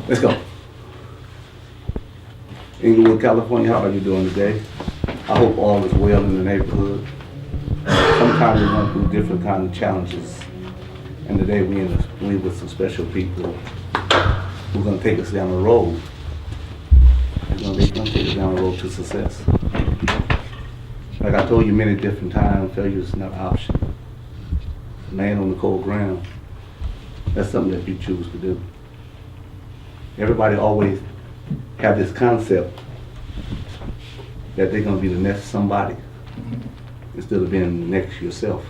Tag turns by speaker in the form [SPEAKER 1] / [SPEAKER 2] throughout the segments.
[SPEAKER 1] Let's go. Inglewood, California, how are you doing today? I hope all is well in the neighborhood. Sometimes we run through different kinds of challenges. And today we with some special people who are going to take us down the road. They're going to take us down the road to success. Like I told you many different times, failure is not an option. Man on the cold ground, that's something that you choose to do. Everybody always have this concept that they're going to be the next somebody instead of being the next yourself.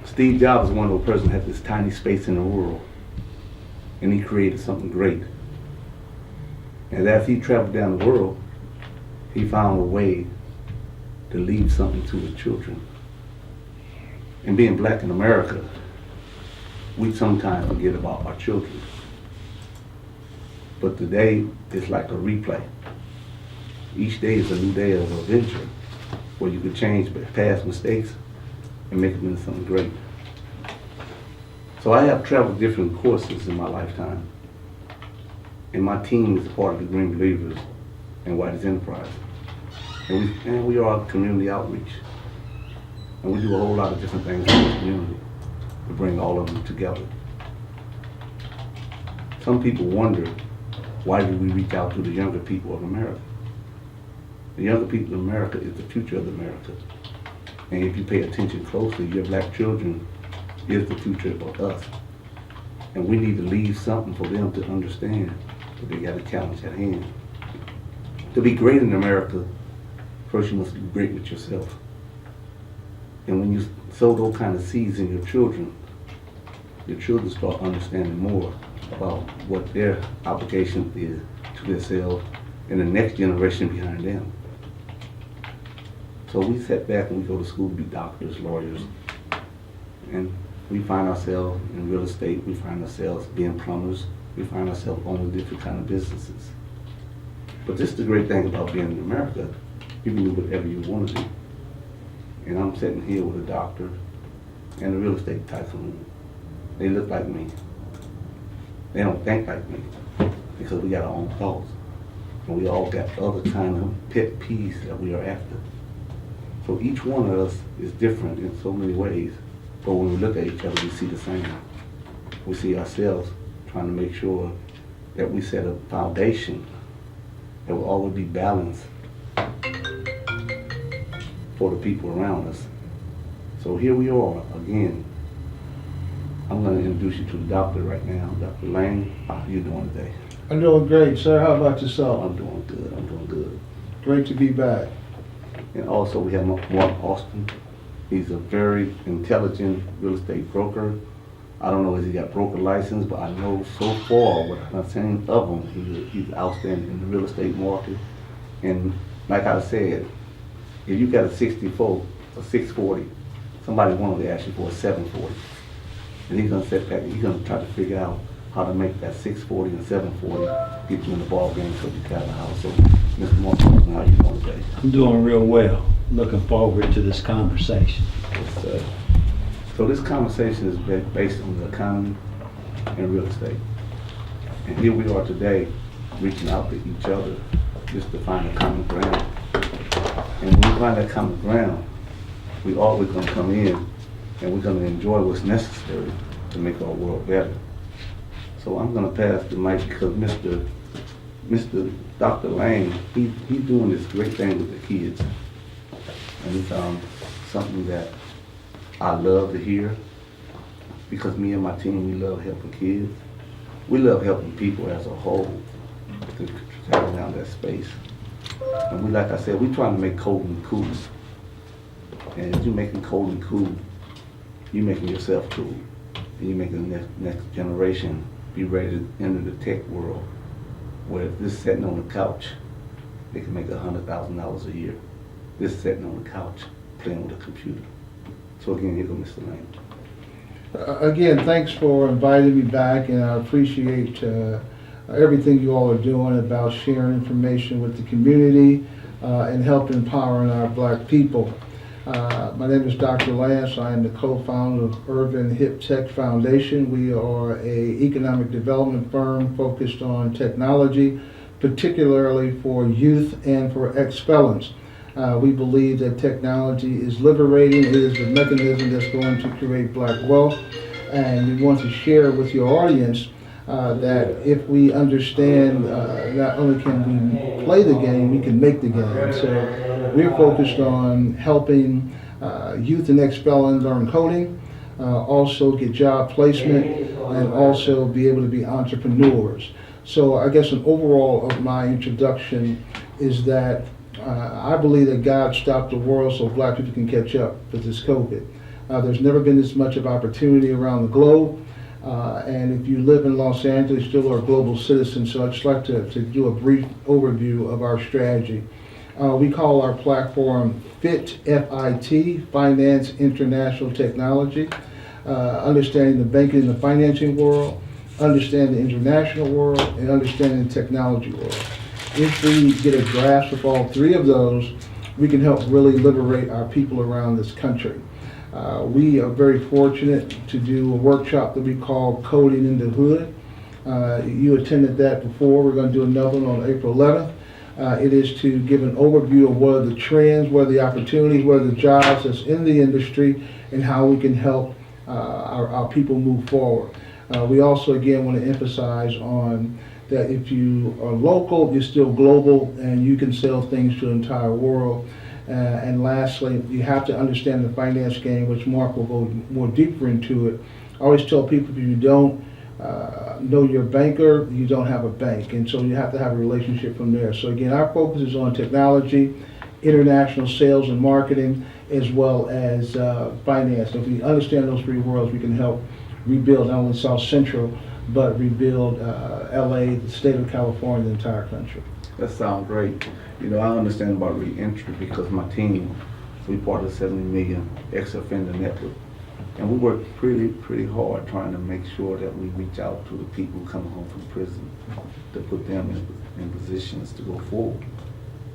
[SPEAKER 1] Steve Jobs is one of those persons that had this tiny space in the world, and he created something great. And as he traveled down the world, he found a way to leave something to his children. And being black in America, we sometimes forget about our children. But today, it's like a replay. Each day is a new day of adventure where you could change past mistakes and make them into something great. So I have traveled different courses in my lifetime. And my team is a part of the Green Believers and Whitey's Enterprise. And we are community outreach. And we do a whole lot of different things in the community to bring all of them together. Some people wonder, why do we reach out to the younger people of America? The younger people of America is the future of America. And if you pay attention closely, your black children is the future of us. And we need to leave something for them to understand that they got a challenge at hand. To be great in America, first you must be great with yourself. And when you sow those kind of seeds in your children start understanding more about what their obligation is to themselves and the next generation behind them. So we sit back and we go to school to be doctors, lawyers, and we find ourselves in real estate, we find ourselves being plumbers, we find ourselves owning different kind of businesses. But this is the great thing about being in America, you can do whatever you want to do. And I'm sitting here with a doctor and a real estate tycoon. They look like me. They don't think like me because we got our own thoughts. And we all got other kind of pet peeves that we are after. So each one of us is different in so many ways. But when we look at each other, we see the same. We see ourselves trying to make sure that we set a foundation that will always be balanced for the people around us. So here we are again. I'm going to introduce you to the doctor right now. Dr. Lane, how are you doing today?
[SPEAKER 2] I'm doing great, sir. How about yourself?
[SPEAKER 1] I'm doing good.
[SPEAKER 2] Great to be back.
[SPEAKER 1] And also we have Mark Austin. He's a very intelligent real estate broker. I don't know if he got broker license, but I know so far what I've seen of him, he's outstanding in the real estate market. And like I said, if you got a 64, a 640, somebody wanted to ask you for a 740. And he's gonna sit back and he's gonna try to figure out how to make that 640 and 740 get you in the ball game so you got the house. So, Mr. Martin, how you doing today?
[SPEAKER 3] I'm doing real well. Looking forward to this conversation.
[SPEAKER 1] Yes, so this conversation is based on the economy and real estate. And here we are today, reaching out to each other just to find a common ground. And when we find that common ground, we always gonna come in and we're gonna enjoy what's necessary to make our world better. So I'm gonna pass the mic because Mr. Dr. Lane, he's doing this great thing with the kids. And it's something that I love to hear because me and my team, we love helping kids. We love helping people as a whole to travel down that space. And we, like I said, we trying to make cold and cool. And if you're making cold and cool, you're making yourself cool. And you're making the next generation be ready to enter the tech world where if this sitting on the couch, they can make $100,000 a year. This sitting on the couch playing with a computer. So again, here goes Mr. Lane.
[SPEAKER 2] Again, thanks for inviting me back, and I appreciate everything you all are doing about sharing information with the community and helping empowering our black people. My name is Dr. Lance. I am the co-founder of Urban Hip Tech Foundation. We are an economic development firm focused on technology, particularly for youth and for ex-felons. We believe that technology is liberating. It is the mechanism that's going to create black wealth. And we want to share with your audience that if we understand, not only can we play the game, we can make the game. So we're focused on helping youth and ex-felons learn coding, also get job placement, and also be able to be entrepreneurs. So I guess an overall of my introduction is that I believe that God stopped the world so black people can catch up with this COVID. There's never been this much of opportunity around the globe. And if you live in Los Angeles, you still are a global citizen. So I'd just like to do a brief overview of our strategy. We call our platform FIT, F-I-T, Finance International Technology. Understanding the banking and the financing world, understanding the international world, and understanding the technology world. If we get a grasp of all three of those, we can help really liberate our people around this country. We are very fortunate to do a workshop that we call Coding in the Hood. You attended that before. We're going to do another one on April 11th. It is to give an overview of what are the trends, what are the opportunities, what are the jobs that's in the industry, and how we can help our people move forward. We also, again, want to emphasize on that if you are local, you're still global, and you can sell things to the entire world. And lastly, you have to understand the finance game, which Mark will go more deeper into it. I always tell people, if you don't know your banker, you don't have a bank. And so you have to have a relationship from there. So again, our focus is on technology, international sales and marketing, as well as finance. If we understand those three worlds, we can help rebuild not only South Central, but rebuild LA, the state of California, the entire country.
[SPEAKER 1] That sounds great. You know, I understand about re-entry because my team, we part of the 70 million ex-offender network. And we work pretty hard trying to make sure that we reach out to the people coming home from prison to put them in positions to go forward.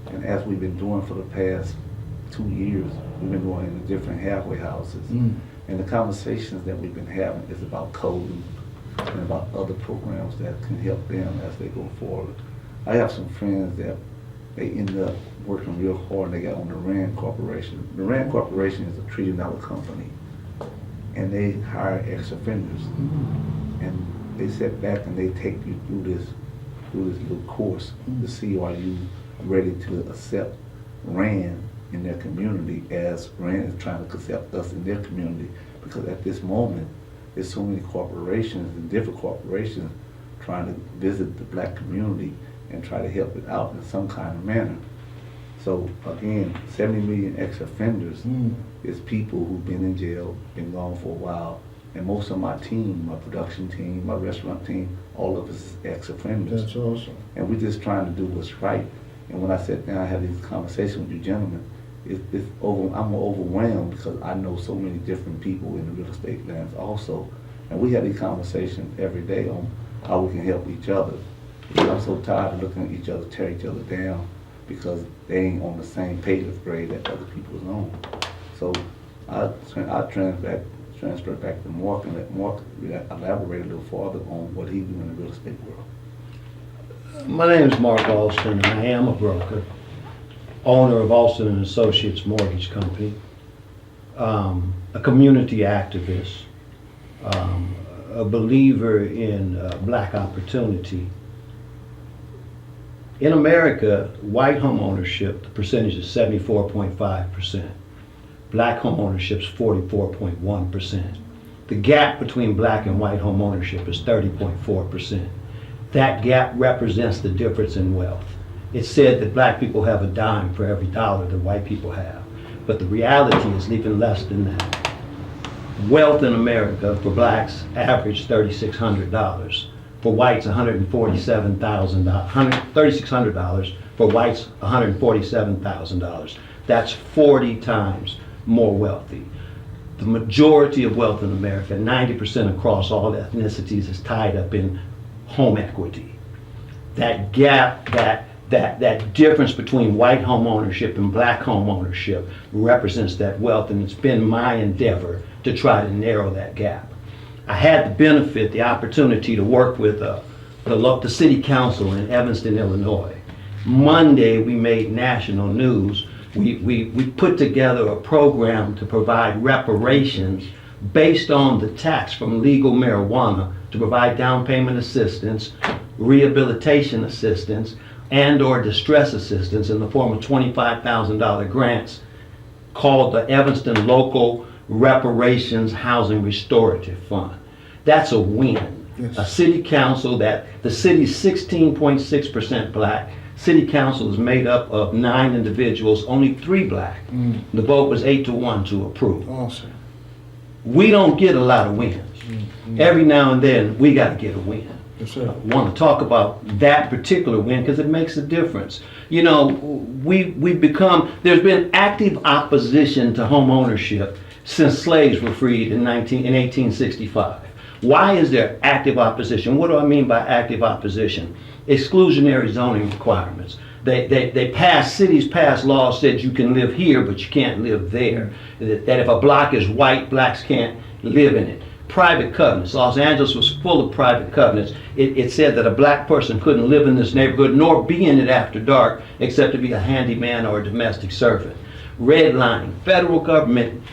[SPEAKER 1] And as we've been doing for the past 2 years, we've been going into different halfway houses. And the conversations that we've been having is about coding and about other programs that can help them as they go forward. I have some friends that they end up working real hard and they got on the RAND Corporation. The RAND Corporation is a $1 trillion company, and they hire ex-offenders. And they sit back and they take you through this little course to see are you ready to accept RAND in their community as RAND is trying to accept us in their community. Because at this moment, there's so many corporations and different corporations trying to visit the black community and try to help it out in some kind of manner. So again, 70 million ex-offenders is people who've been in jail, been gone for a while, and most of my team, my production team, my restaurant team, all of us is ex-offenders.
[SPEAKER 2] That's awesome.
[SPEAKER 1] And we're just trying to do what's right. And when I sit down, I have these conversations with you gentlemen, I'm overwhelmed because I know so many different people in the real estate lands also. And we have these conversations every day on how we can help each other. Because I'm so tired of looking at each other, tear each other down because they ain't on the same pay grade that other people's on. So I transfer back to Mark and let Mark elaborate a little farther on what he do in the real estate world.
[SPEAKER 3] My name is Mark Alston, and I am a broker, owner of Alston and Associates Mortgage Company, a community activist, a believer in black opportunity. In America, white home ownership, the percentage is 74.5%. Black home ownership is 44.1%. The gap between black and white home ownership is 30.4%. That gap represents the difference in wealth. It's said that black people have a dime for every dollar that white people have, but the reality is even less than that. Wealth in America for blacks average $3,600. For whites, $147,000. $3,600 for whites, $147,000. That's 40 times more wealthy. The majority of wealth in America, 90% across all ethnicities, is tied up in home equity. That gap, that that difference between white home ownership and black home ownership represents that wealth, and it's been my endeavor to try to narrow that gap. I had the benefit, the opportunity to work with the city council in Evanston, Illinois. Monday, we made national news. We put together a program to provide reparations based on the tax from legal marijuana to provide down payment assistance, rehabilitation assistance, and or distress assistance in the form of $25,000 grants called the Evanston Local Reparations Housing Restorative Fund. That's a win.
[SPEAKER 2] Yes.
[SPEAKER 3] A city council that the city's 16.6% black. City council is made up of 9 individuals, only 3 black. The vote was 8-1 to approve.
[SPEAKER 2] Awesome.
[SPEAKER 3] We don't get a lot of wins. Every now and then, we got to get a win.
[SPEAKER 2] Yes, sir.
[SPEAKER 3] I want to talk about that particular win because it makes a difference. You know, we've become, there's been active opposition to home ownership since slaves were freed in 1865. Why is there active opposition? What do I mean by active opposition? Exclusionary zoning requirements. Cities pass laws said you can live here, but you can't live there. That if a block is white, blacks can't live in it. Private covenants. Los Angeles was full of private covenants. It said that a black person couldn't live in this neighborhood nor be in it after dark except to be a handyman or a domestic servant. Redlining. Federal government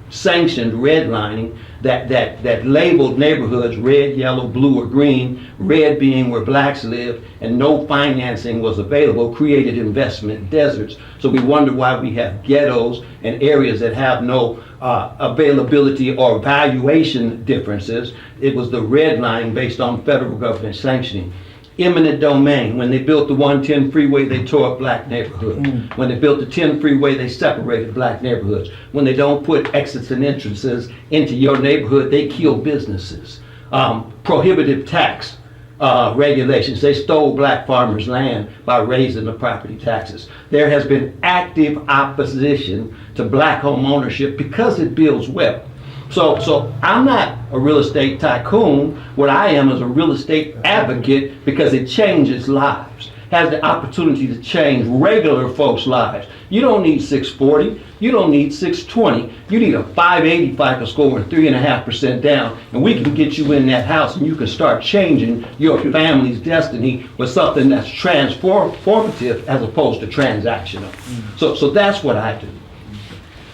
[SPEAKER 3] sanctioned redlining that labeled neighborhoods red, yellow, blue, or green, red being where blacks lived, and no financing was available, created investment deserts. So we wonder why we have ghettos and areas that have no availability or valuation differences. It was the redlining based on federal government sanctioning. Eminent domain. When they built the 110 freeway, they tore up black neighborhoods. When they built the 10 freeway, they separated black neighborhoods. When they don't put exits and entrances into your neighborhood, they kill businesses. Prohibitive tax regulations. They stole black farmers' land by raising the property taxes. There has been active opposition to black home ownership because it builds wealth. So I'm not a real estate tycoon. What I am is a real estate advocate because it changes lives, has the opportunity to change regular folks' lives. You don't need 640, you don't need 620, you need a 580 FICO score and 3.5% down, and we can get you in that house and you can start changing your family's destiny with something that's transformative as opposed to transactional. So that's what I do.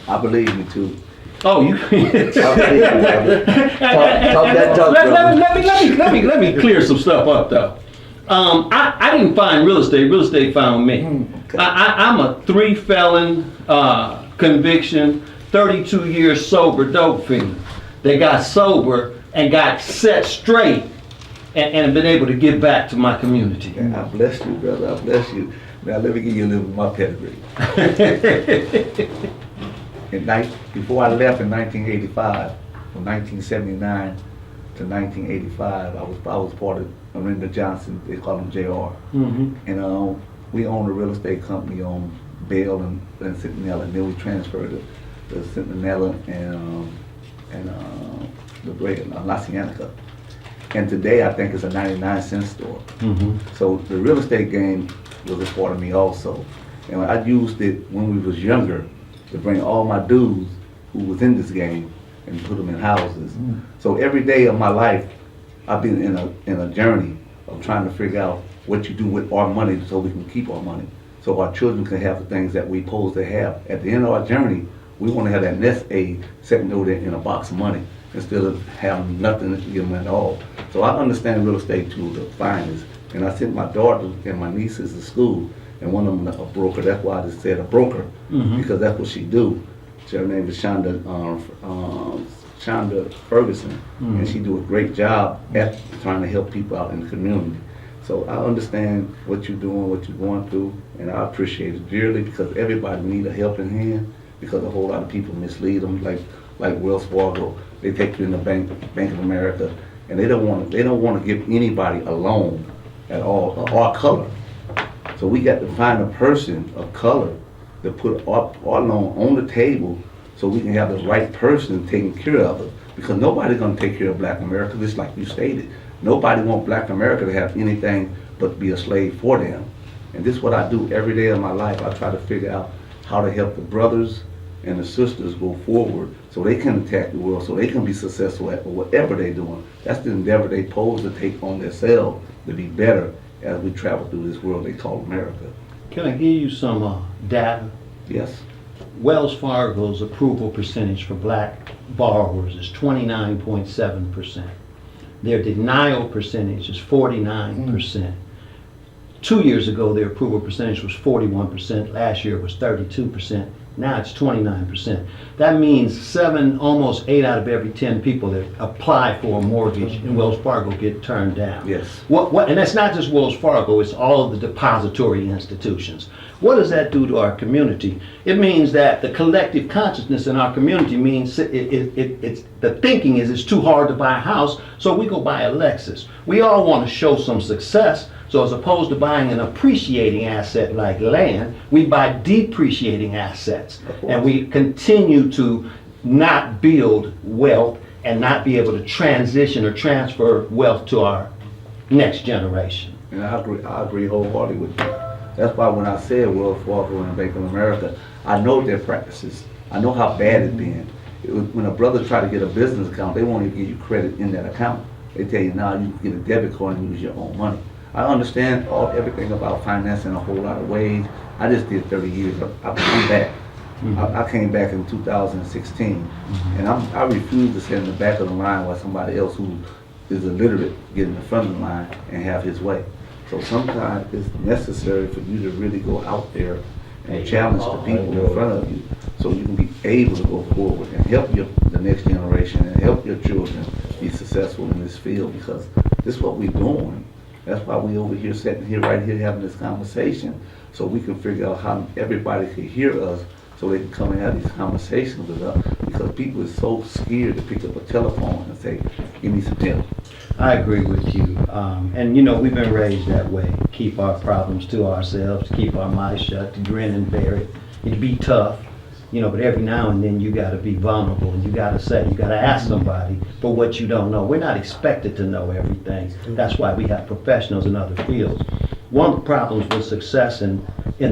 [SPEAKER 1] I believe you too.
[SPEAKER 3] Oh, you.
[SPEAKER 1] I believe you, brother. Talk that talk, brother.
[SPEAKER 3] Let me clear some stuff up though. I didn't find real estate found me. I'm a 3 felon conviction, 32 years sober dope fiend. They got sober and got set straight and have been able to give back to my community.
[SPEAKER 1] I bless you, brother. I bless you. Now let me give you a little of my pedigree. Before I left in 1985, from 1979 to 1985, I was part of Miranda Johnson. They call him JR. And we owned a real estate company on Bell and Centinela, and then we transferred to Centinela and the great La Cienega. And today I think it's a 99-cent store. So the real estate game was a part of me also. And I used it when we was younger to bring all my dudes who was in this game and put them in houses. So every day of my life, I've been in a journey of trying to figure out what you do with our money so we can keep our money, so our children can have the things that we supposed to have. At the end of our journey, we want to have that nest egg sitting over there in a box of money instead of having nothing to give them at all. So I understand real estate to the finest, and I sent my daughters and my nieces to school, and one of them a broker. That's why I just said a broker, because that's what she do. Her name is Shonda Ferguson, and she do a great job at trying to help people out in the community. So I understand what you're doing, what you're going through, and I appreciate it dearly because everybody need a helping hand because a whole lot of people mislead them, like Wells Fargo. They take you in the Bank of America, and they don't want to give anybody a loan at all, or color. So we got to find a person of color to put our loan on the table so we can have the right person taking care of it. Because nobody's going to take care of Black America, just like you stated. Nobody wants Black America to have anything but be a slave for them. And this is what I do every day of my life. I try to figure out how to help the brothers and the sisters go forward so they can attack the world, so they can be successful at whatever they're doing. That's the endeavor they pose to take on themselves to be better as we travel through this world they call America.
[SPEAKER 3] Can I give you some data?
[SPEAKER 1] Yes.
[SPEAKER 3] Wells Fargo's approval percentage for black borrowers is 29.7%. Their denial percentage is 49%. 2 years ago, their approval percentage was 41%. Last year it was 32%. Now it's 29%. That means almost 8 out of every 10 people that apply for a mortgage in Wells Fargo get turned down.
[SPEAKER 1] Yes.
[SPEAKER 3] And that's not just Wells Fargo, it's all of the depository institutions. What does that do to our community? It means that the collective consciousness in our community means it's the thinking is it's too hard to buy a house, so we go buy a Lexus. We all want to show some success, so as opposed to buying an appreciating asset like land, we buy depreciating assets. And we continue to not build wealth and not be able to transition or transfer wealth to our next generation.
[SPEAKER 1] And I agree wholeheartedly with you. That's why when I said Wells Fargo and Bank of America, I know their practices. I know how bad it's been. When a brother try to get a business account, they won't even give you credit in that account. They tell you now you can get a debit card and use your own money. I understand everything about financing a whole lot of ways. I just did 30 years. I'm back. I came back in 2016, and I refuse to sit in the back of the line while somebody else who is illiterate get in the front of the line and have his way. So sometimes it's necessary for you to really go out there and challenge the people in front of you so you can be able to go forward and help the next generation and help your children be successful in this field, because this is what we're doing. That's why we over here sitting here right here having this conversation, so we can figure out how everybody can hear us so they can come and have these conversations with us, because people are so scared to pick up a telephone and say, give me some help.
[SPEAKER 3] I agree with you. And you know, we've been raised that way. Keep our problems to ourselves, to keep our mouths shut, to grin and bear it, and to be tough. You know, but every now and then you got to be vulnerable, and you got to ask somebody for what you don't know. We're not expected to know everything. That's why we have professionals in other fields. One of the problems with success in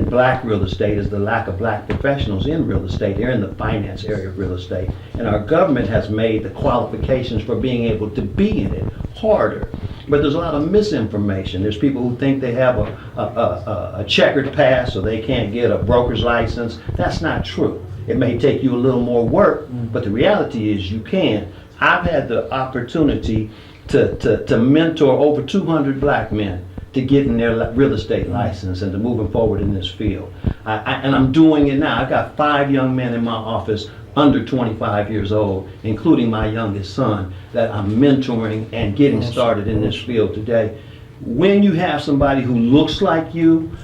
[SPEAKER 3] black real estate is the lack of black professionals in real estate. They're in the finance area of real estate. And our government has made the qualifications for being able to be in it harder. But there's a lot of misinformation. There's people who think they have a checkered past, so they can't get a broker's license. That's not true. It may take you a little more work, but the reality is you can. I've had the opportunity to mentor over 200 black men to getting their real estate license and to moving forward in this field. And I'm doing it now. I've got 5 young men in my office under 25 years old, including my youngest son, that I'm mentoring and getting started in this field today. When you have somebody who looks like you,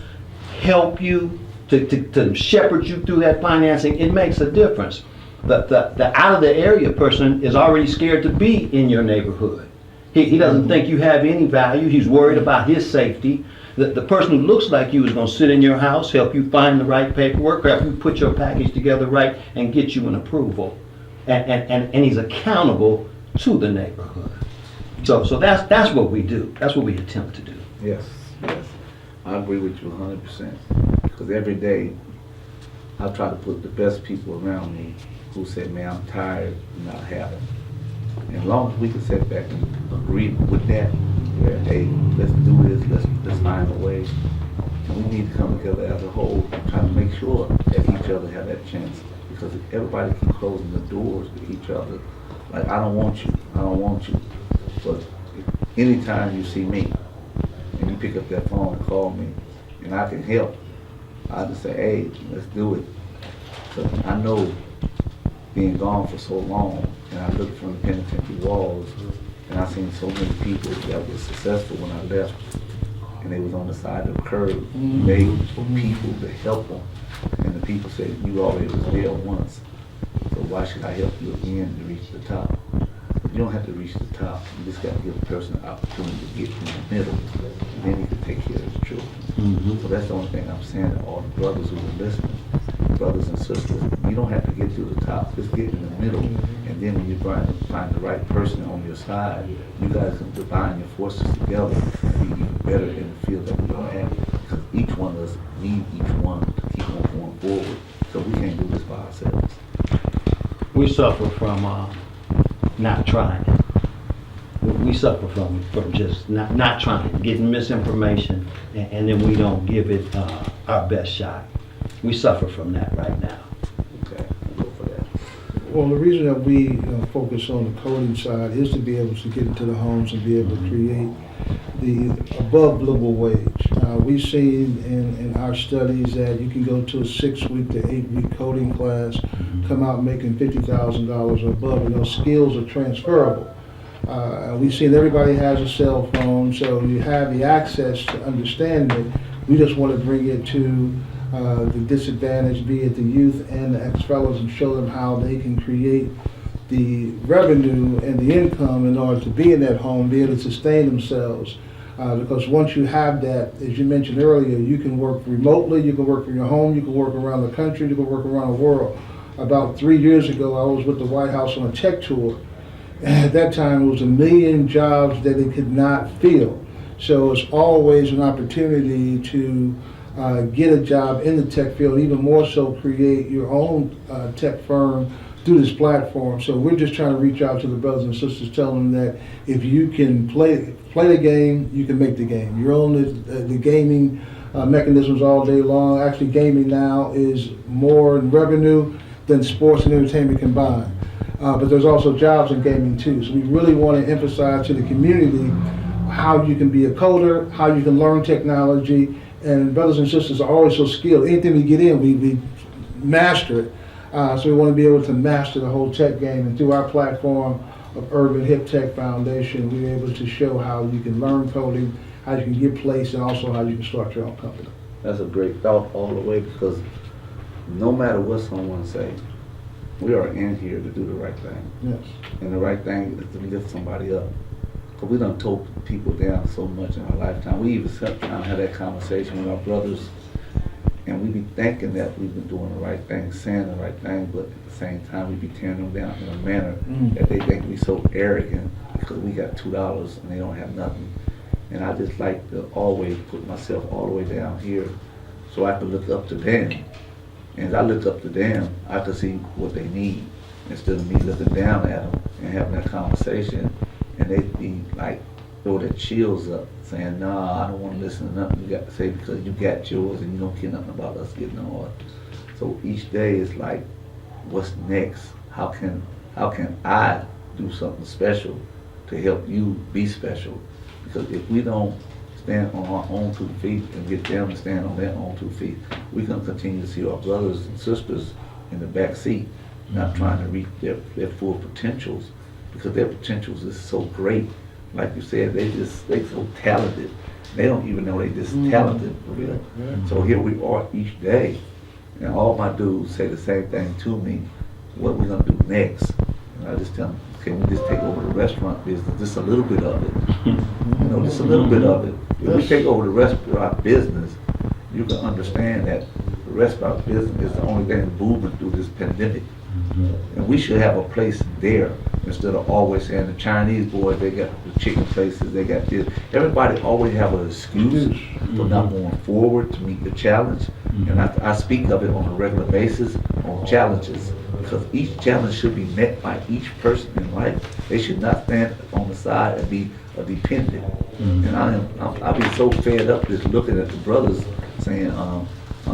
[SPEAKER 3] help you, to shepherd you through that financing, it makes a difference. The out of the area person is already scared to be in your neighborhood. He doesn't think you have any value. He's worried about his safety. The person who looks like you is going to sit in your house, help you find the right paperwork, help you put your package together right, and get you an approval. And he's accountable to the neighborhood. So that's what we do. That's what we attempt to do.
[SPEAKER 1] Yes, yes. I agree with you 100%. Because every day I try to put the best people around me who say, man, I'm tired of not having. And as long as we can sit back and agree with that, where, hey, let's do this, let's find a way. And we need to come together as a whole and try to make sure that each other have that chance. Because if everybody keeps closing the doors to each other, like, I don't want you. But anytime you see me and you pick up that phone and call me and I can help, I just say, hey, let's do it. So I know being gone for so long, and I looked from the penitentiary walls, and I seen so many people that were successful when I left, and they was on the side of the curb, begging for people to help them. And the people said, you already was there once, so why should I help you again to reach the top? But you don't have to reach the top. You just got to give a person an opportunity to get in the middle, and then he can take care of his children. So that's the only thing I'm saying to all the brothers who are listening, brothers and sisters. You don't have to get to the top, just get in the middle, and then when you find the right person on your side, you guys can combine your forces together and be even better in the field that we are at, because each one of us need each one to keep on going forward. So we can't do this by ourselves.
[SPEAKER 3] We suffer from not trying. We suffer from just not trying, getting misinformation, and then we don't give it our best shot. We suffer from that right now.
[SPEAKER 1] Okay, I'll go for that.
[SPEAKER 2] Well, the reason that we focus on the coding side is to be able to get into the homes and be able to create the above livable wage. We've seen in our studies that you can go to a 6-week to 8-week coding class, come out making $50,000 or above, and those skills are transferable. We've seen everybody has a cell phone, so you have the access to understand it. We just want to bring it to the disadvantaged, be it the youth and the ex-fellows, and show them how they can create the revenue and the income in order to be in that home, be able to sustain themselves. Because once you have that, as you mentioned earlier, you can work remotely, you can work from your home, you can work around the country, you can work around the world. About 3 years ago, I was with the White House on a tech tour. And at that time, it was 1 million jobs that they could not fill. So it's always an opportunity to get a job in the tech field, even more so create your own tech firm through this platform. So we're just trying to reach out to the brothers and sisters, telling them that if you can play the game, you can make the game. You're on the gaming mechanisms all day long. Actually, gaming now is more in revenue than sports and entertainment combined. But there's also jobs in gaming too. So we really want to emphasize to the community how you can be a coder, how you can learn technology. And brothers and sisters are always so skilled. Anything we get in, we master it. So we want to be able to master the whole tech game. And through our platform of Urban Hip Tech Foundation, we're able to show how you can learn coding, how you can get placed, and also how you can start your own company.
[SPEAKER 1] That's a great thought all the way, because no matter what someone say, we are in here to do the right thing.
[SPEAKER 2] Yes.
[SPEAKER 1] And the right thing is to lift somebody up. Because we done told people down so much in our lifetime. We even sat down and had that conversation with our brothers, and we be thinking that we've been doing the right thing, saying the right thing, but at the same time we be tearing them down in a manner that they think we so arrogant because we got $2 and they don't have nothing. And I just like to always put myself all the way down here so I can look up to them. And as I look up to them, I can see what they need instead of me looking down at them and having that conversation. And they be like, throw their chills up, saying, nah, I don't want to listen to nothing you got to say because you got yours and you don't care nothing about us getting ours. So each day is like, what's next? How can I do something special to help you be special? Because if we don't stand on our own 2 feet and get them to stand on their own 2 feet, we're going to continue to see our brothers and sisters in the back seat, not trying to reach their full potentials, because their potentials is so great. Like you said, they so talented. They don't even know they just talented for real. Yeah. So here we are each day, and all my dudes say the same thing to me. What we gonna do next? And I just tell them, can we just take over the restaurant business? Just a little bit of it. You know, just a little bit of it. If we take over the restaurant business, you can understand that the restaurant business is the only thing booming through this pandemic. And we should have a place there instead of always saying the Chinese boys, they got the chicken places, they got this. Everybody always have an excuse for not moving forward to meet the challenge. And I speak of it on a regular basis on challenges, because each challenge should be met by each person in life. They should not stand on the side and be a dependent. And I be so fed up just looking at the brothers saying, I'm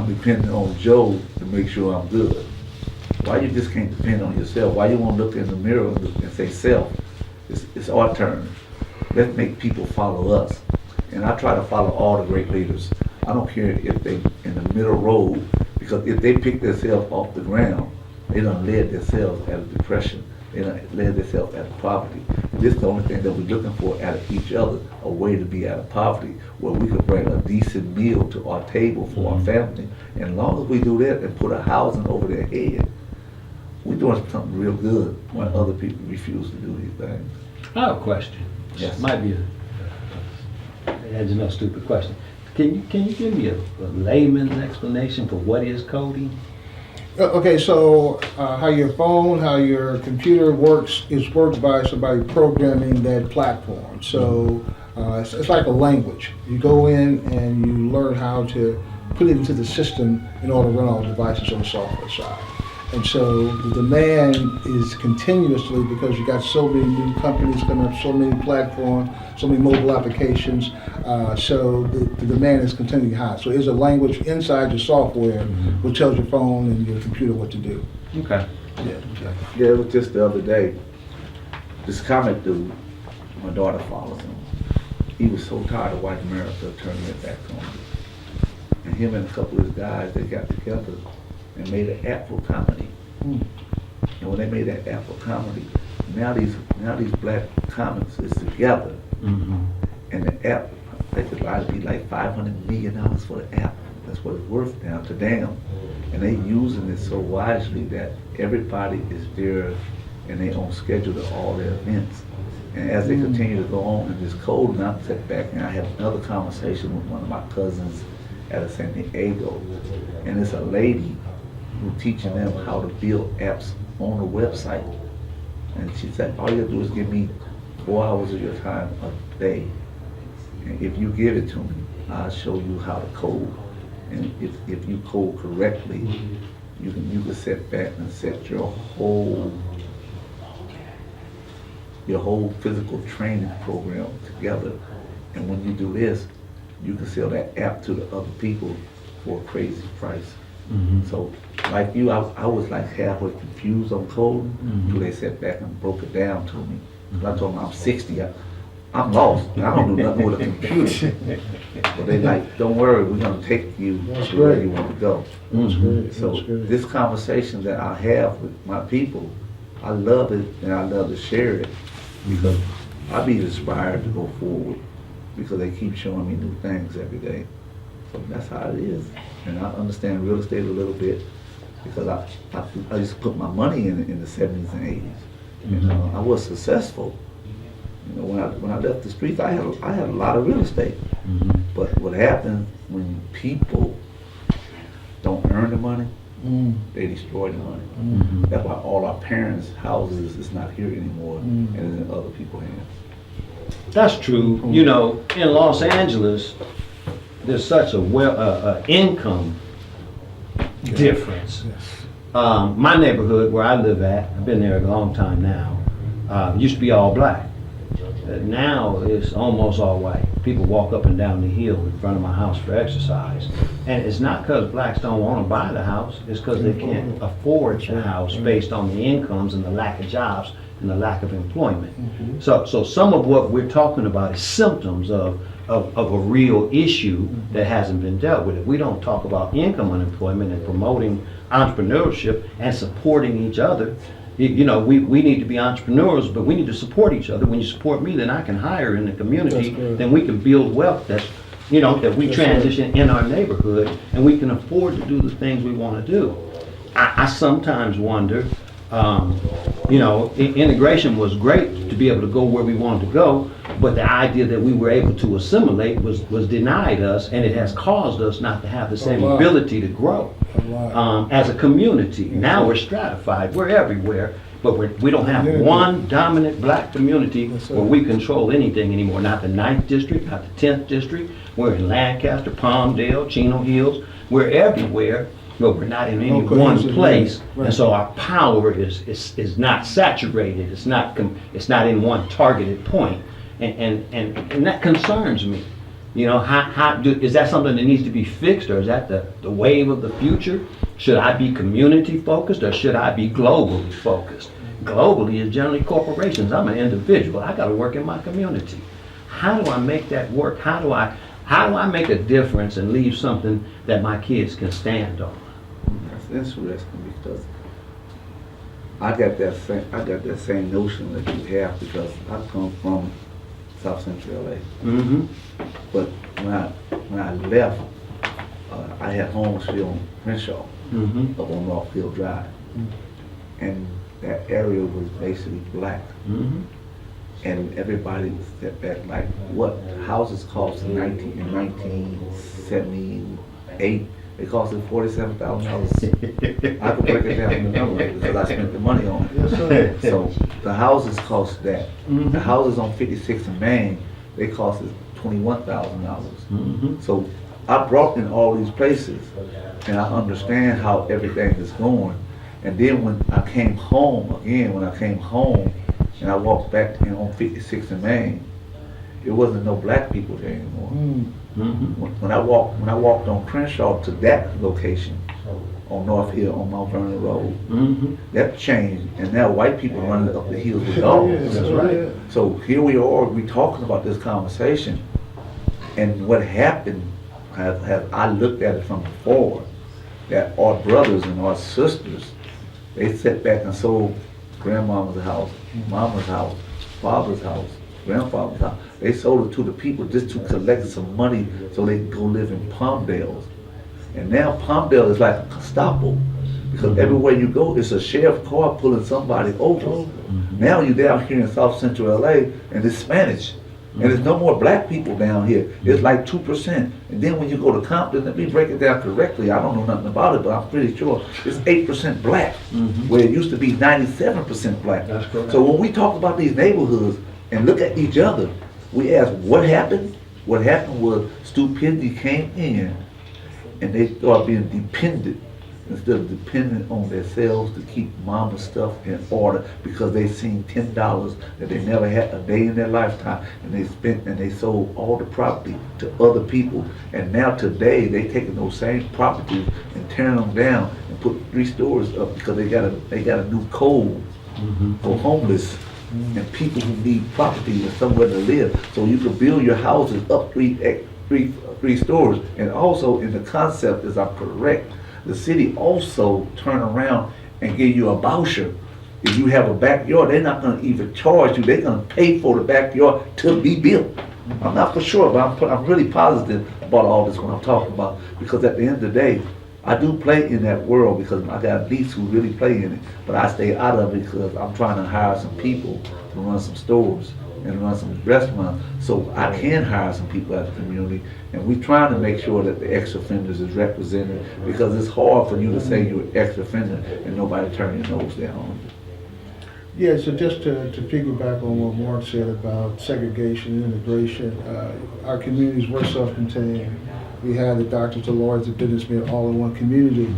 [SPEAKER 1] depending on Joe to make sure I'm good. Why you just can't depend on yourself? Why you won't look in the mirror and say, self, it's our turn. Let's make people follow us. And I try to follow all the great leaders. I don't care if they in the middle road, because if they pick themselves off the ground, they done led themselves out of depression. They done led themselves out of poverty. This is the only thing that we're looking for out of each other, a way to be out of poverty, where we can bring a decent meal to our table for our family. And as long as we do that and put a housing over their head, we're doing something real good when other people refuse to do these things.
[SPEAKER 3] I have a question.
[SPEAKER 1] Yes.
[SPEAKER 3] Might be that's no stupid question. Can you give me a layman's explanation for what is coding?
[SPEAKER 2] Okay, so how your phone, how your computer works is worked by somebody programming that platform. So it's like a language. You go in and you learn how to put it into the system in order to run all devices on the software side. And so the demand is continuously, because you got so many new companies coming up, so many platforms, so many mobile applications, so the demand is continually high. So there's a language inside your software which tells your phone and your computer what to do.
[SPEAKER 3] Okay.
[SPEAKER 2] Yeah, exactly.
[SPEAKER 1] Yeah, it was just the other day, this comic dude, my daughter follows him. He was so tired of white America turning it back on him. And him and a couple of his guys, they got together and made an app for comedy. And when they made that app for comedy, now these black comics is together. And the app, they could be like $500 million for the app. That's what it's worth now to them. And they using it so wisely that everybody is there and they on schedule to all their events. And as they continue to go on in this code, and I sat back and I had another conversation with one of my cousins at San Diego, and it's a lady who teaching them how to build apps on a website. And she said, all you have to do is give me 4 hours of your time a day. And if you give it to me, I'll show you how to code. And if you code correctly, you can sit back and set your whole physical training program together. And when you do this, you can sell that app to the other people for a crazy price. So like you, I was like halfway confused on coding until they sat back and broke it down to me. I told them I'm 60, I'm lost. I don't do nothing with a computer. But they like, don't worry, we're gonna take you to where you want to go.
[SPEAKER 2] That's great.
[SPEAKER 1] So
[SPEAKER 2] That's great.
[SPEAKER 1] this conversation that I have with my people, I love it and I love to share it because I be inspired to go forward because they keep showing me new things every day. So that's how it is. And I understand real estate a little bit because I used to put my money in the 70s and 80s. And I was successful. You know, when I left the streets, I had a lot of real estate. But what happens when people don't earn the money, they destroy the money. That's why all our parents' houses is not here anymore and it's in other people's hands.
[SPEAKER 3] That's true. You know, in Los Angeles, there's such a income difference. My neighborhood where I live at, I've been there a long time now, used to be all black. Now it's almost all white. People walk up and down the hill in front of my house for exercise. And it's not because blacks don't want to buy the house, it's because they can't afford the house based on the incomes and the lack of jobs and the lack of employment. So some of what we're talking about is symptoms of a real issue that hasn't been dealt with. If we don't talk about income unemployment and promoting entrepreneurship and supporting each other, you know, we need to be entrepreneurs, but we need to support each other. When you support me, then I can hire in the community, then we can build wealth that's, you know, that we transition in our neighborhood, and we can afford to do the things we want to do. I sometimes wonder, you know, integration was great to be able to go where we wanted to go, but the idea that we were able to assimilate was denied us, and it has caused us not to have the same ability to grow as a community. Now we're stratified, we're everywhere, but we don't have one dominant black community where we control anything anymore. Not the 9th district, not the 10th district. We're in Lancaster, Palmdale, Chino Hills. We're everywhere, but we're not in any one place. And so our power is not saturated. It's not in one targeted point. And that concerns me. You know, is that something that needs to be fixed, or is that the wave of the future? Should I be community focused, or should I be globally focused? Globally is generally corporations. I'm an individual. I got to work in my community. How do I make that work? How do I make a difference and leave something that my kids can stand on?
[SPEAKER 1] That's interesting because I got that same notion that you have because I come from South Central LA. But when I left, I had homes still on Crenshaw, up on Northfield Drive, and that area was basically black. And everybody stepped back like, what houses cost in 1978? It costed $47,000. I could break it down in the number because I spent the money on it. So the houses cost that. The houses on 56th and Main, they costed $21,000. So
[SPEAKER 4] I brought in all these places, and I understand how everything is going. And then when I came home again, and I walked back in on 56 in Main, it wasn't no black people there anymore. When I walked on Crenshaw to that location on North Hill on Mount Vernon Road, that changed, and now white people running up the hills with dogs.
[SPEAKER 3] That's right.
[SPEAKER 4] So here we are, we talking about this conversation, and what happened, have I looked at it from before, that our brothers and our sisters, they sat back and sold grandmama's house, mama's house, father's house, grandfather's house. They sold it to the people just to collect some money so they could go live in Palmdale. And now Palmdale is like a Gestapo, because everywhere you go, it's a sheriff car pulling somebody over. Now you're down here in South Central LA, and it's Spanish. And there's no more black people down here. It's like 2%. And then when you go to Compton, let me break it down correctly. I don't know nothing about it, but I'm pretty sure it's 8% black, where it used to be 97% black.
[SPEAKER 3] That's correct.
[SPEAKER 4] So when we talk about these neighborhoods and look at each other, we ask, what happened? What happened was stupidity came in, and they started being dependent instead of dependent on themselves to keep mama's stuff in order, because they seen $10 that they never had a day in their lifetime, and they spent and they sold all the property to other people. And now today they taking those same properties and tearing them down and put 3 stores up, because they got a new code for homeless and people who need property and somewhere to live. So you can build your houses up three stories. And also in the concept, as I'm correct, the city also turn around and give you a voucher. If you have a backyard, they're not gonna even charge you. They're gonna pay for the backyard to be built. I'm not for sure, but I'm really positive about all this when I'm talking about, because at the end of the day, I do play in that world because I got a niece who really play in it, but I stay out of it because I'm trying to hire some people to run some stores and run some restaurants, so I can hire some people out of the community. And we're trying to make sure that the ex-offenders is represented, because it's hard for you to say you're an ex-offender and nobody turn your nose down on you.
[SPEAKER 2] Yeah, so just to piggyback on what Mark said about segregation and integration, our communities were self-contained. We had the doctors, the lawyers, the businessmen all in one community.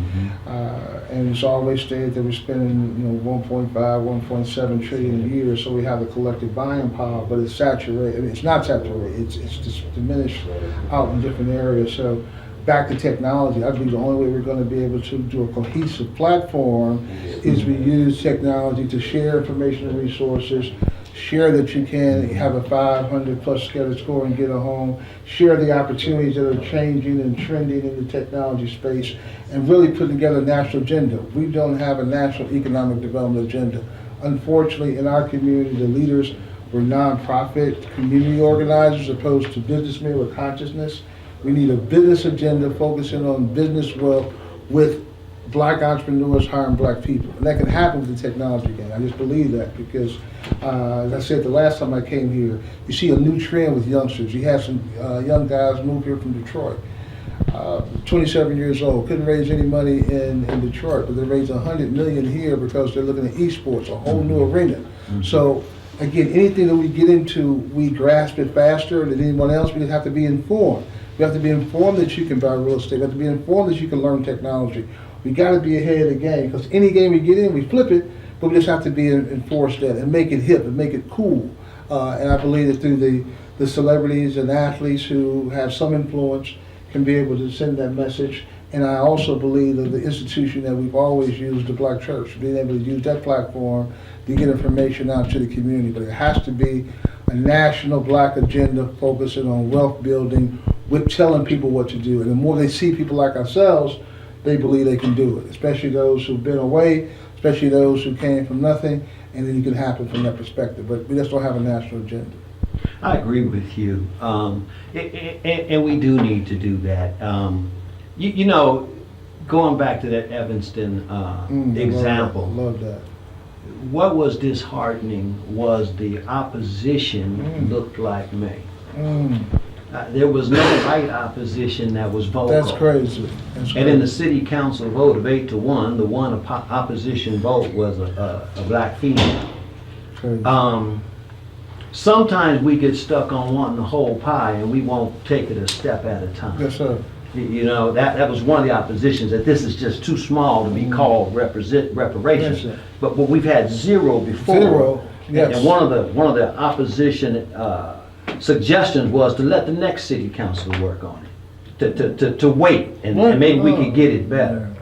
[SPEAKER 2] And it's always stated that we're spending 1.5, 1.7 trillion a year, so we have the collective buying power, but it's saturated. I mean, it's not saturated, it's just diminished out in different areas. So back to technology, I believe the only way we're going to be able to do a cohesive platform is we use technology to share information and resources, share that you can have a 500 plus credit score and get a home, share the opportunities that are changing and trending in the technology space, and really put together a national agenda. We don't have a national economic development agenda. Unfortunately, in our community, the leaders were nonprofit community organizers opposed to businessmen with consciousness. We need a business agenda focusing on business wealth with black entrepreneurs hiring black people. And that can happen with the technology game. I just believe that because, as I said the last time I came here, you see a new trend with youngsters. You have some young guys move here from Detroit. 27 years old, couldn't raise any money in Detroit, but they raised $100 million here because they're looking at esports, a whole new arena. So again, anything that we get into, we grasp it faster than anyone else. We just have to be informed. We have to be informed that you can buy real estate. We have to be informed that you can learn technology. We got to be ahead of the game, because any game we get in, we flip it, but we just have to be enforced that and make it hip and make it cool. And I believe that through the celebrities and athletes who have some influence can be able to send that message. And I also believe that the institution that we've always used, the Black Church, being able to use that platform to get information out to the community. But it has to be a national black agenda focusing on wealth building with telling people what to do. And the more they see people like ourselves, they believe they can do it, especially those who've been away, especially those who came from nothing, and then it can happen from that perspective. But we just don't have a national agenda.
[SPEAKER 3] I agree with you, and we do need to do that. Going back to that Evanston example,
[SPEAKER 2] Love that.
[SPEAKER 3] what was disheartening was the opposition looked like me. There was no white opposition that was vocal.
[SPEAKER 2] That's crazy.
[SPEAKER 3] And in the city council vote of 8-1, the one opposition vote was a black female.
[SPEAKER 2] Crazy.
[SPEAKER 3] Sometimes we get stuck on wanting the whole pie and we won't take it a step at a time.
[SPEAKER 2] Yes, sir.
[SPEAKER 3] You know, that was one of the oppositions, that this is just too small to be called reparations.
[SPEAKER 2] Yes, sir.
[SPEAKER 3] But we've had zero before.
[SPEAKER 2] Zero, yes.
[SPEAKER 3] And one of the opposition suggestions was to let the next city council work on it, to wait, and maybe we could get it better.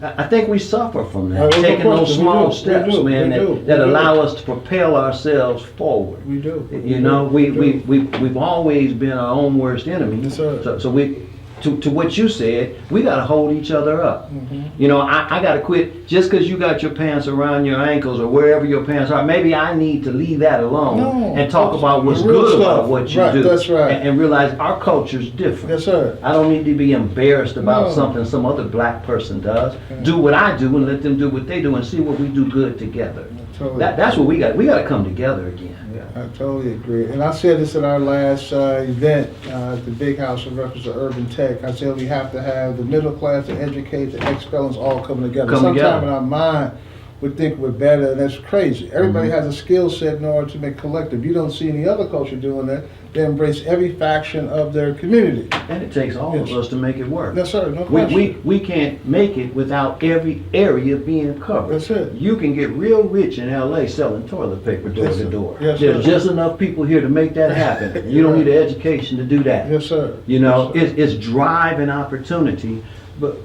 [SPEAKER 3] I think we suffer from that,
[SPEAKER 2] Of
[SPEAKER 3] taking
[SPEAKER 2] course,
[SPEAKER 3] those
[SPEAKER 2] we
[SPEAKER 3] small
[SPEAKER 2] do,
[SPEAKER 3] steps,
[SPEAKER 2] we do,
[SPEAKER 3] man,
[SPEAKER 2] we do,
[SPEAKER 3] that
[SPEAKER 2] we do.
[SPEAKER 3] allow us to propel ourselves forward.
[SPEAKER 2] We do.
[SPEAKER 3] You know, we've always been our own worst enemy.
[SPEAKER 2] Yes, sir.
[SPEAKER 3] So we, to what you said, we gotta hold each other up.
[SPEAKER 2] Mm-hmm.
[SPEAKER 3] You know, I gotta quit, just cause you got your pants around your ankles or wherever your pants are, maybe I need to leave that alone
[SPEAKER 2] No,
[SPEAKER 3] and talk about what's
[SPEAKER 2] the real
[SPEAKER 3] good
[SPEAKER 2] stuff.
[SPEAKER 3] about what you
[SPEAKER 2] Right,
[SPEAKER 3] do.
[SPEAKER 2] that's right.
[SPEAKER 3] And realize our culture's different.
[SPEAKER 2] Yes, sir.
[SPEAKER 3] I don't need to be embarrassed about
[SPEAKER 2] No.
[SPEAKER 3] something some other black person does.
[SPEAKER 2] Okay.
[SPEAKER 3] Do what I do and let them do what they do and see what we do good together.
[SPEAKER 2] Totally.
[SPEAKER 3] That's what we got to come together again.
[SPEAKER 2] I totally agree. And I said this at our last event at the Big House in reference to urban tech. I said we have to have the middle class, the educated, the ex-felons all coming together.
[SPEAKER 3] Come together.
[SPEAKER 2] Sometime in our mind, we think we're better, and that's crazy. Everybody
[SPEAKER 3] Mm-hmm.
[SPEAKER 2] has a skill set in order to make collective. You don't see any other culture doing that. They embrace every faction of their community.
[SPEAKER 3] And it takes all of
[SPEAKER 2] Yes.
[SPEAKER 3] us to make it work.
[SPEAKER 2] Yes, sir. No question.
[SPEAKER 3] We can't make it without every area being covered.
[SPEAKER 2] That's it.
[SPEAKER 3] You can get real rich in LA selling toilet paper door
[SPEAKER 2] Yes,
[SPEAKER 3] to
[SPEAKER 2] sir.
[SPEAKER 3] door.
[SPEAKER 2] Yes,
[SPEAKER 3] There's
[SPEAKER 2] sir.
[SPEAKER 3] just enough people here to make that happen. You don't need an education to do that.
[SPEAKER 2] Yes, sir.
[SPEAKER 3] You know,
[SPEAKER 2] Yes, sir.
[SPEAKER 3] it's drive and opportunity, but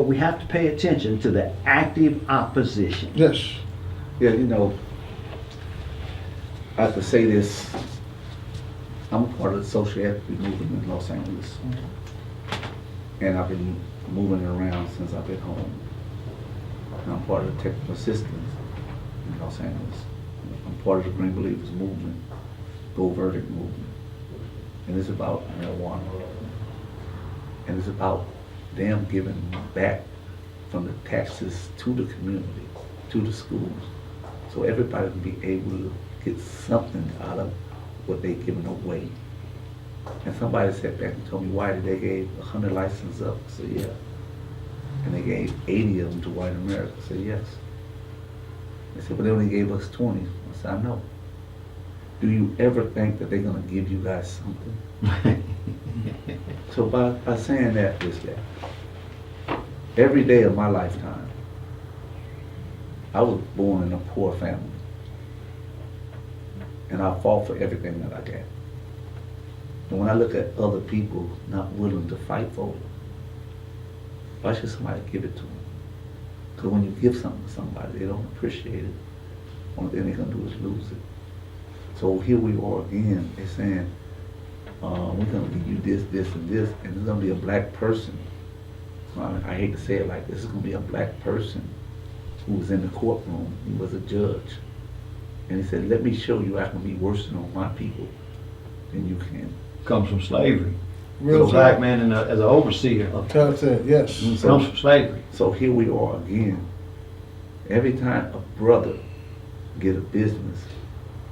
[SPEAKER 3] we have to pay attention to the active opposition.
[SPEAKER 2] Yes.
[SPEAKER 1] Yeah, you know, I have to say this, I'm a part of the social equity movement in Los Angeles. And I've been moving around since I've been home. And I'm part of the technical assistance in Los Angeles. I'm part of the Green Believers movement, Go Verdict movement. And it's about marijuana. And it's about them giving back from the taxes to the community, to the schools. So everybody can be able to get something out of what they're giving away. And somebody sat back and told me, why did they gave 100 licenses up? I said, yeah. And they gave 80 of them to white America. I said, yes. They said, but they only gave us 20. I said, I know. Do you ever think that they're gonna give you guys something? So by saying that, is that every day of my lifetime, I was born in a poor family. And I fought for everything that I got. And when I look at other people not willing to fight for it, why should somebody give it to them? Because when you give something to somebody, they don't appreciate it. Only thing they're gonna do is lose it. So here we are again, they're saying, we're gonna give you this, this, and this, and there's gonna be a black person. I hate to say it like this, it's gonna be a black person who was in the courtroom, he was a judge. And he said, let me show you I can be worse than on my people than you can.
[SPEAKER 3] Comes from slavery.
[SPEAKER 2] Real
[SPEAKER 3] a black
[SPEAKER 2] talk.
[SPEAKER 3] man as an overseer
[SPEAKER 2] That's it, yes.
[SPEAKER 3] comes from slavery.
[SPEAKER 1] So here we are again. Every time a brother get a business,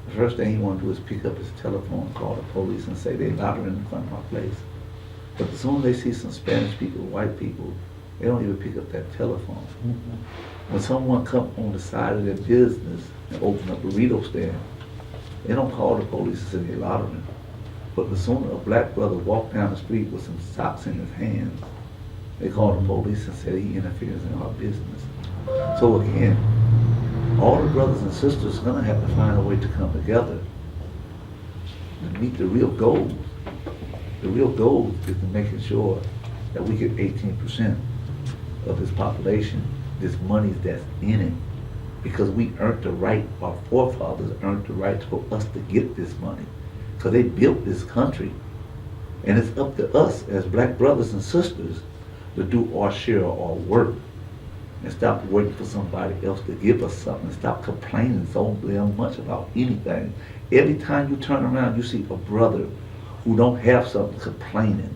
[SPEAKER 1] the first thing he want to do is pick up his telephone, call the police and say they loud in front of my place. But as soon as they see some Spanish people, white people, they don't even pick up that telephone. When someone come on the side of their business and open a burrito stand, they don't call the police and say they're loitering. But the sooner a black brother walk down the street with some socks in his hands, they call the police and say he interferes in our business. So again, all the brothers and sisters are gonna have to find a way to come together to meet the real goals. The real goal is to making sure that we get 18% of this population, this money that's in it, because we earned the right, our forefathers earned the right for us to get this money, because they built this country. And it's up to us as black brothers and sisters to do our share of our work and stop waiting for somebody else to give us something, stop complaining so damn much about anything. Every time you turn around, you see a brother who don't have something complaining.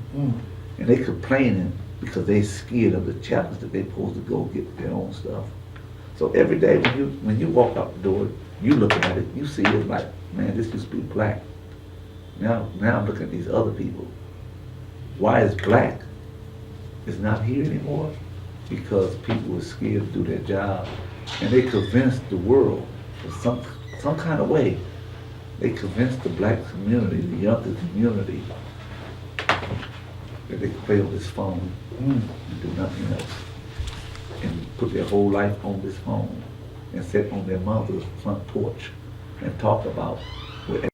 [SPEAKER 1] And they complaining because they scared of the challenge that they supposed to go get their own stuff. So every day when you walk out the door, you looking at it, you see it like, man, this used to be black. Now I'm looking at these other people. Why is black? It's not here anymore because people are scared to do their job, and they convinced the world for some kind of way. They convinced the black community, the younger community,
[SPEAKER 4] that they could play on this phone and do nothing else. And put their whole life on this phone and sit on their mother's front porch and talk about what